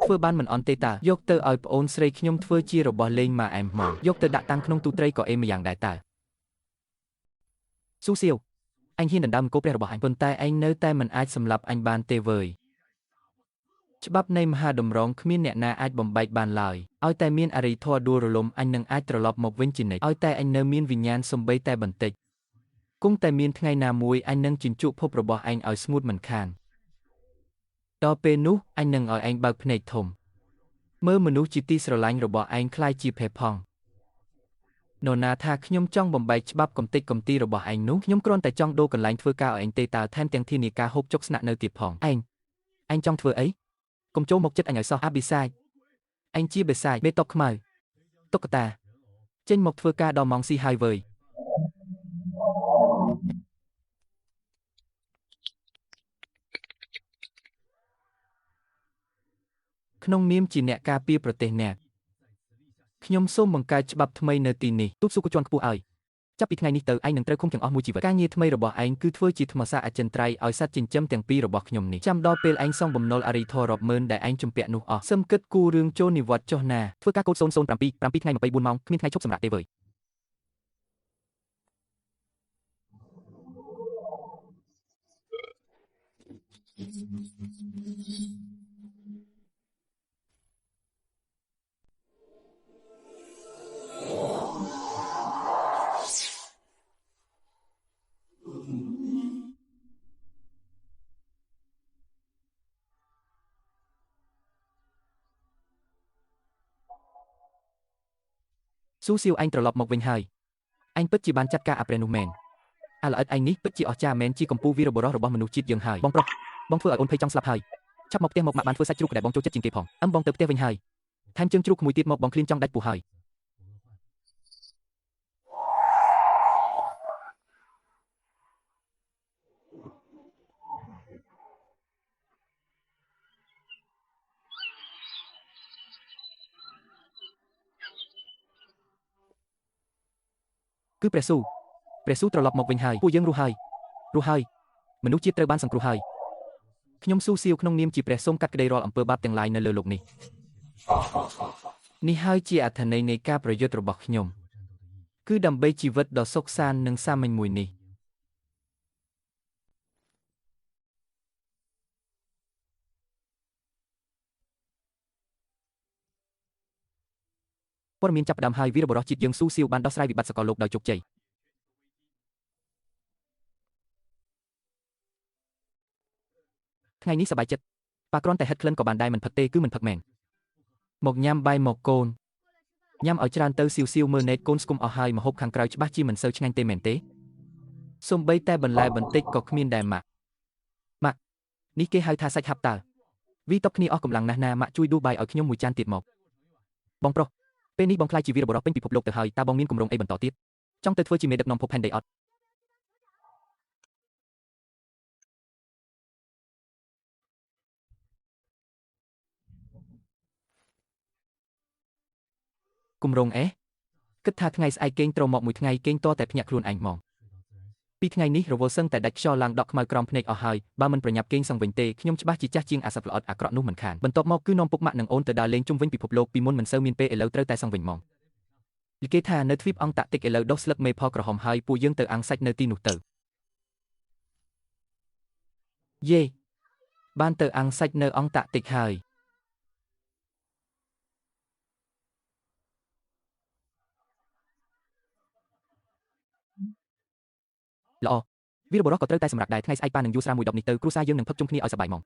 ធ្វើបានមិនអន់ទេតាយកទៅឲ្យប្អូនស្រីខ្ញុំធ្វើជារបស់លេងម៉ាអែមហ្មងយកទៅដាក់តាំងក្នុងទូត្រីក៏អេមយ៉ាងដែរតើស៊ូសៀវអញហ៊ានដណ្ដើមគោព្រះរបស់អញប៉ុន្តែឯងនៅតែមិនអាចសម្លាប់អញបានទេវើយច្បាប់នៃមហាតម្រងគ្មានអ្នកណាអាចបំបែកបានឡើយឲ្យតែមានអរិយធម៌ដួលរលំអញនឹងអាចត្រឡប់មកវិញជានិច្ចឲ្យតែអញនៅមានវិញ្ញាណសំបីតែបន្តិចគង់តែមានថ្ងៃណាមួយអញនឹងជញ្ជក់ភពរបស់ឯងឲ្យស្ងួតមិនខានដល់ពេលនោះអញនឹងឲ្យឯងបើកភ្នែកធំមើលមនុស្សជាទីស្រឡាញ់របស់ឯងคล้ายជាភេផង់នរណាថាខ្ញុំចង់បំបែកច្បាប់កំតិចកំទីរបស់ឯងនោះខ្ញុំគ្រាន់តែចង់ដូរកន្លែងធ្វើការឲ្យឯងទេតើថែមទាំងធានាការហូបចុកស្នាក់នៅទៀតផងឯងចង់ធ្វើអីកុំចូលមកចិត្តអញឲ្យសោះអាប៊ីសាចឯងជាបេសាចបេតុកខ្មៅតុក្កតាចេញមកធ្វើការដល់ម៉ោងស៊ីហើយវើយក្នុងនាមជាអ្នកការពារប្រទេសអ្នកខ្ញុំសូមបង្កើតច្បាប់ថ្មីនៅទីនេះទូតសុខជាន់ខ្ពស់ឲ្យចាប់ពីថ្ងៃនេះទៅឯងនឹងត្រូវឃុំទាំងអស់មួយជីវិតការងារថ្មីរបស់ឯងគឺធ្វើជាធម្មសាអចិន្ត្រៃយ៍ឲ្យសត្វចិញ្ចឹមទាំងពីររបស់ខ្ញុំនេះចាំដល់ពេលឯងសងបំណុលអរិយធម៌រាប់ម៉ឺនដែលឯងជំពាក់នោះអស់សឹមគិតគូររឿងចូលនិវត្តន៍ចុះណាធ្វើការកូដ007 7ថ្ងៃ24ម៉ោងគ្មានថ្ងៃឈប់សម្រាកទេវើយស៊ូសៀវឯងត្រឡប់មកវិញហើយឯងពិតជាបានចាត់ការអាប្រេះនោះមែនអាល្អិតឯងនេះពិតជាអស្ចារ្យមែនជាកម្ពូលវីរបុរសរបស់មនុស្សជាតិយើងហើយបងប្រុសបងធ្វើឲ្យអូនភ័យចង់ស្លាប់ហើយឆាប់មកផ្ទះមកម៉ាក់បានធ្វើសាច់ជ្រូកដែលបងចូលចិត្តជាងគេផងបងទៅផ្ទះវិញហើយថែមជើងជ្រូកមួយទៀតមកបងឃ្លានចង់ដាច់ពោះហើយគឺព្រះស៊ូត្រឡប់មកវិញហើយពួកយើងរស់ហើយមនុស្សជាតិត្រូវបានសង្គ្រោះហើយខ្ញុំស៊ូសៀវក្នុងនាមជាព្រះសូមកាត់ក្តីរាល់អំពើបាបទាំងឡាយនៅលើលោកនេះនេះហើយជាអត្ថន័យនៃការប្រយុទ្ធរបស់ខ្ញុំគឺដើម្បីជីវិតដ៏សុខសាន្តនិងសាមញ្ញមួយនេះព័ត៌មានចាប់ផ្ដើមហើយវីរបុរសជាតិយើងស៊ូសៀវបានដោះស្រាយវិបត្តិសកលលោកដោយជោគជ័យថ្ងៃនេះសប្បាយចិត្តប៉ាគ្រាន់តែហិតក្លិនក៏បានដែរមិនផឹកទេគឺមិនផឹកមែនមកញ៉ាំបាយមកកូនញ៉ាំឲ្យច្រើនទៅសៀវមើលណេតកូនស្គុំអស់ហើយម្ហូបខាងក្រៅច្បាស់ជាមិនសូវឆ្ងាញ់ទេមែនទេសូម្បីតែបន្លែបន្តិចក៏គ្មានដែរម៉ាក់នេះគេហៅថាសាច់ហាប់តើវីតបគ្នាអស់កម្លាំងណាស់ណាម៉ាក់ជួយដួសបាយឲ្យខ្ញុំមួយចានទៀតមកបងប្រុសពេលនេះបងខ្លាចជាវីរបុរសពេញពិភពលោកទៅហើយតើបងមានគម្រោងអីបន្តទៀតចង់ទៅធ្វើជាមេដឹកនាំភពផែនដីអត់គម្រោងគិតថាថ្ងៃស្អែកគេងត្រូវមកមួយថ្ងៃគេងតតែភ្ញាក់ខ្លួនឯងហ្មងពីថ្ងៃនេះរវល់សឹងតែដាច់ខ្យល់ឡើងដកខ្មៅក្រោមភ្នែកអស់ហើយបើមិនប្រញាប់គេងសឹងវិញទេខ្ញុំច្បាស់ជាចាស់ជាងអាសត្វល្អិតអាក្រក់នោះមិនខានបន្ទាប់មកគឺនាំពុកម៉ាក់និងអូនទៅដើរលេងជុំវិញពិភពលោកពីមុនមិនសូវមានពេលឥឡូវត្រូវតែសឹងវិញហ្មងគេថានៅទ្វីបអង់តាក់ទិកឥឡូវដុះស្លឹកមេផលក្រហមហើយពួកយើងទៅអាំងសាច់នៅទីនោះទៅយេបានទៅអាំងសាច់នៅអង់តាក់ទិកហើយល្អវីរបុរសក៏ត្រូវតែសម្រាប់ដែរថ្ងៃស្អែកប៉ានឹងយួរស្រាមួយ10នេះទៅគ្រួសារយើងនឹងផឹកជុំគ្នាឲ្យសប្បាយហ្មង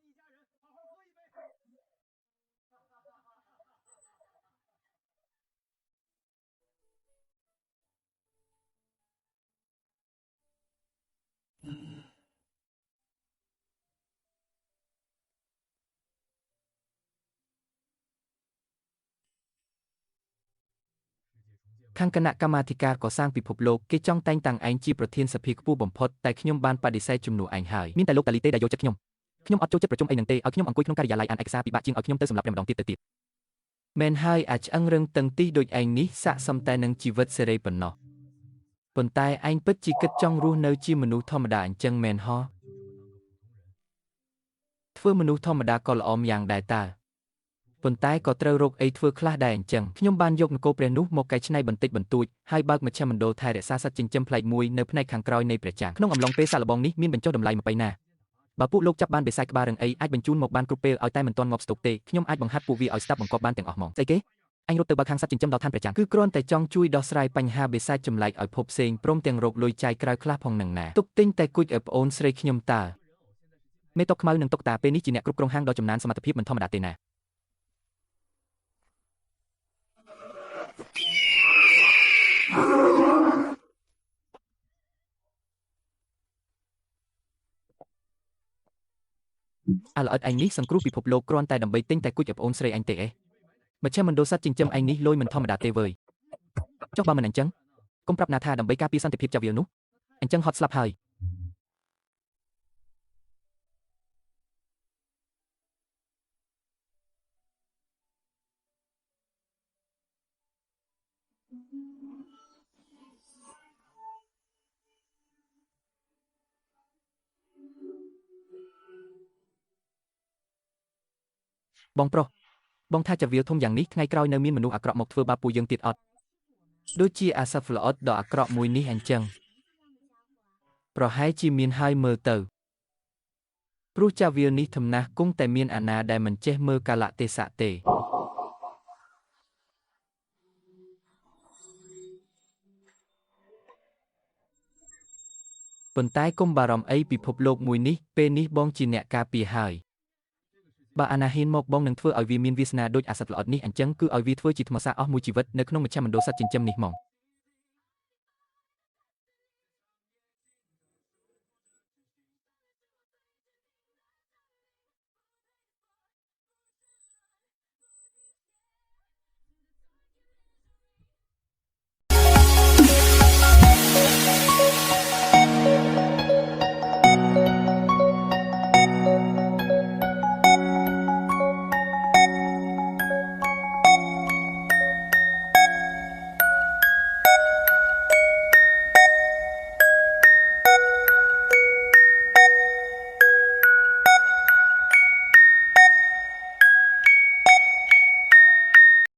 ខាងគណៈកម្មាធិការកសាងពិភពលោកគេចង់តែងតាំងឯងជាប្រធានសភាខ្ពស់បំផុតតែខ្ញុំបានបដិសេធជំនួសឯងហើយមានតែលោកតាលីទេដែលយកចិត្តខ្ញុំអត់ចូលចិត្តប្រជុំអីនឹងទេឲ្យខ្ញុំអង្គុយក្នុងការិយាល័យអានឯកសារពិបាកជាងឲ្យខ្ញុំទៅសម្លាប់តែម្ដងទៀតទៅទៀតមែនហើយអាចឆ្អឹងរឹងតឹងទីដូចឯងនេះស័ក្តិសមតែនឹងជីវិតសេរីប៉ុណ្ណោះប៉ុន្តែឯងពិតជាគិតចង់រស់នៅជាមនុស្សធម្មតាអញ្ចឹងមែនហ៎ធ្វើមនុស្សធម្មតាក៏ល្អម្យ៉ាងដែរតើ ប៉ុន្តែក៏ត្រូវរកអីធ្វើខ្លះដែរអញ្ចឹងខ្ញុំបានយកនគរព្រះនោះមកកែច្នៃបន្តិចបន្តួចហើយបើកមជ្ឈមណ្ឌលថែរក្សាសត្វចិញ្ចឹមប្លែកមួយនៅផ្នែកខាងក្រោយនៃព្រះចាក្នុងអំឡុងពេលសាកល្បងនេះមានបញ្ចុះតម្លៃមកពីណាបើពួកលោកចាប់បានបិសាចក្បាលរឹងអីអាចបញ្ជូនមកបានគ្រប់ពេលឲ្យតែមិនទាន់ងាប់ស្ទុកទេខ្ញុំអាចបង្ហាត់ពួកវាឲ្យស្ដាប់បង្គាប់បានទាំងអស់ហ្មងស្អីគេអញរត់ទៅបើកខាងសត្វចិញ្ចឹមដល់ឋានព្រះចាគឺគ្រាន់តែចង់ជួយដោះស្រាយបញ្ហាបិសាចចម្លែកឲ្យភពផ្សេងព្រមទាំងរកលុយចាយក្រៅខ្លះផងនឹងណាទុកទិញតែគួចឲ្យប្អូនស្រីខ្ញុំតើមេតុកខ្មៅនិងតុកតាពេលនេះជាអ្នកគ្រប់គ្រងហាងដ៏ចំណានសមត្ថភាពមិនធម្មតាទេណាអាល្អិតឯងនេះសង្គ្រោះពិភពលោកគ្រាន់តែដើម្បីទិញតែគួចឲ្យប្អូនស្រីអញទេអេមជ្ឈមណ្ឌលសត្វចិញ្ចឹមឯងនេះលុយមិនធម្មតាទេវើយចុះបើមិនអញ្ចឹងកុំប្រាប់ណាថាដើម្បីការពារសន្តិភាពចាប់វាលនោះអញ្ចឹងហត់ស្លាប់ហើយបងប្រុសបងថាចាវាលធំយ៉ាងនេះថ្ងៃក្រោយនៅមានមនុស្សអាក្រក់មកធ្វើបាបពួកយើងទៀតអត់ដូចជាអាសាហ្វ្លអត់ដ៏អាក្រក់មួយនេះអញ្ចឹងប្រហែលជាមានហើយមើលទៅព្រោះចាវាលនេះធំណាស់គង់តែមានអាណាដែលមិនចេះមើលកាលៈទេសៈទេប៉ុន្តែកុំបារម្ភអីពិភពលោកមួយនេះពេលនេះបងជាអ្នកការពារហើយបើអាណាហ៊ានមកបងនឹងធ្វើឲ្យវាមានវាសនាដូចអាសត្វល្អិតនេះអញ្ចឹងគឺឲ្យវាធ្វើជាធម្មសាអស់មួយជីវិតនៅក្នុងមជ្ឈមណ្ឌលសត្វចិញ្ចឹមនេះហ្មង